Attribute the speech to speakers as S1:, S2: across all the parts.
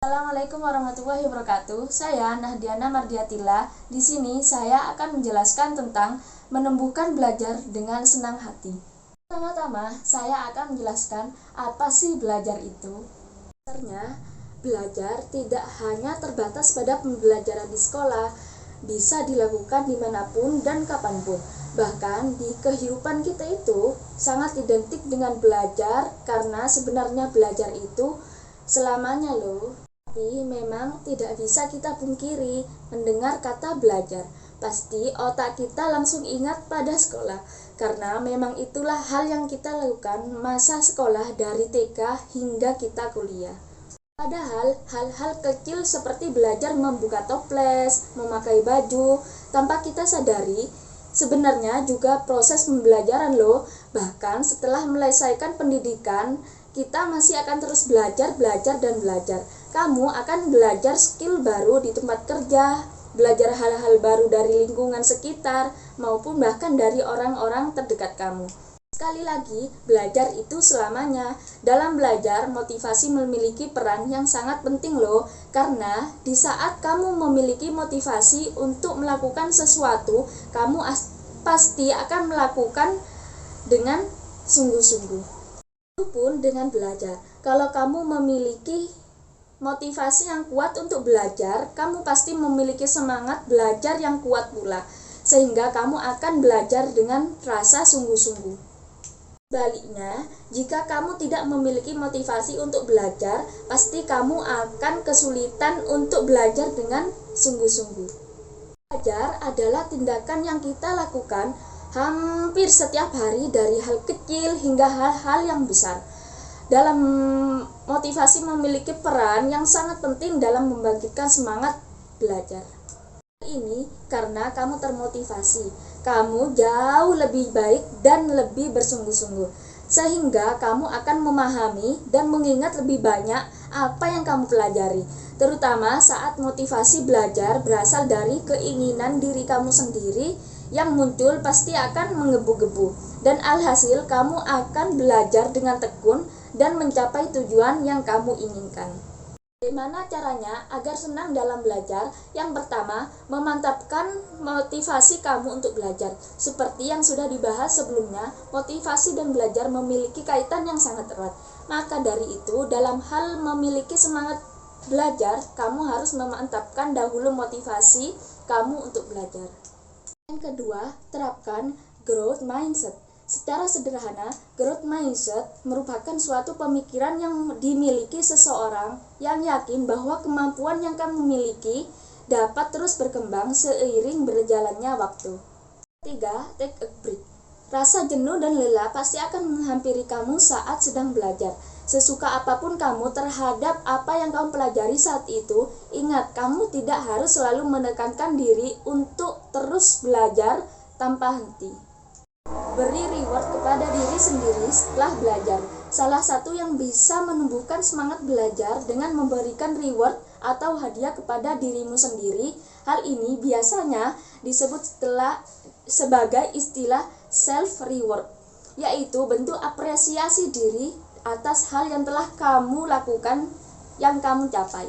S1: Assalamualaikum warahmatullahi wabarakatuh. Saya Nahdiana Mardiatilla. Di sini saya akan menjelaskan tentang menumbuhkan belajar dengan senang hati. Pertama-tama, saya akan menjelaskan apa sih belajar itu. Sebenarnya, belajar tidak hanya terbatas pada pembelajaran di sekolah, bisa dilakukan dimanapun dan kapanpun. Bahkan di kehidupan kita itu sangat identik dengan belajar, karena sebenarnya belajar itu selamanya loh. Tapi memang tidak bisa kita pungkiri, mendengar kata belajar, pasti otak kita langsung ingat pada sekolah, karena memang itulah hal yang kita lakukan masa sekolah dari TK hingga kita kuliah. Padahal hal-hal kecil seperti belajar membuka toples, memakai baju, tanpa kita sadari, sebenarnya juga proses pembelajaran loh. Bahkan setelah menyelesaikan pendidikan, kita masih akan terus belajar, dan belajar. Kamu akan belajar skill baru di tempat kerja, belajar hal-hal baru dari lingkungan sekitar, maupun bahkan dari orang-orang terdekat kamu. Sekali lagi, belajar itu selamanya. Dalam belajar, motivasi memiliki peran yang sangat penting loh, karena di saat kamu memiliki motivasi untuk melakukan sesuatu, kamu pasti akan melakukan dengan sungguh-sungguh. Pun dengan belajar, kalau kamu memiliki motivasi yang kuat untuk belajar, kamu pasti memiliki semangat belajar yang kuat pula, sehingga kamu akan belajar dengan rasa sungguh-sungguh. Sebaliknya, jika kamu tidak memiliki motivasi untuk belajar, pasti kamu akan kesulitan untuk belajar dengan sungguh-sungguh. Belajar adalah tindakan yang kita lakukan hampir setiap hari, dari hal kecil hingga hal-hal yang besar. Dalam motivasi memiliki peran yang sangat penting dalam membangkitkan semangat belajar. Ini karena kamu termotivasi, kamu jauh lebih baik dan lebih bersungguh-sungguh, sehingga kamu akan memahami dan mengingat lebih banyak apa yang kamu pelajari, terutama saat motivasi belajar berasal dari keinginan diri kamu sendiri yang muncul pasti akan menggebu-gebu, dan alhasil kamu akan belajar dengan tekun dan mencapai tujuan yang kamu inginkan. Bagaimana caranya agar senang dalam belajar? Yang pertama, memantapkan motivasi kamu untuk belajar. Seperti yang sudah dibahas sebelumnya, motivasi dan belajar memiliki kaitan yang sangat erat. Maka dari itu, dalam hal memiliki semangat belajar, kamu harus memantapkan dahulu motivasi kamu untuk belajar. Yang kedua, terapkan growth mindset. Secara sederhana, growth mindset merupakan suatu pemikiran yang dimiliki seseorang yang yakin bahwa kemampuan yang kamu miliki dapat terus berkembang seiring berjalannya waktu. Ketiga, take a break. Rasa jenuh dan lelah pasti akan menghampiri kamu saat sedang belajar. Sesuka apapun kamu terhadap apa yang kamu pelajari saat itu, ingat, kamu tidak harus selalu menekankan diri untuk terus belajar tanpa henti. Beri reward kepada diri sendiri setelah belajar. Salah satu yang bisa menumbuhkan semangat belajar dengan memberikan reward atau hadiah kepada dirimu sendiri. Hal ini biasanya disebut sebagai istilah self-reward, yaitu bentuk apresiasi diri atas hal yang telah kamu lakukan, yang kamu capai.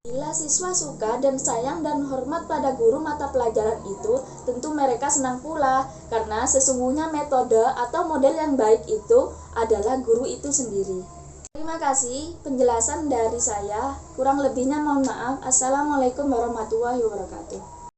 S1: Bila siswa suka dan sayang dan hormat pada guru mata pelajaran itu, tentu mereka senang pula, karena sesungguhnya metode atau model yang baik itu adalah guru itu sendiri. Terima kasih penjelasan dari saya, kurang lebihnya mohon maaf. Assalamualaikum warahmatullahi wabarakatuh.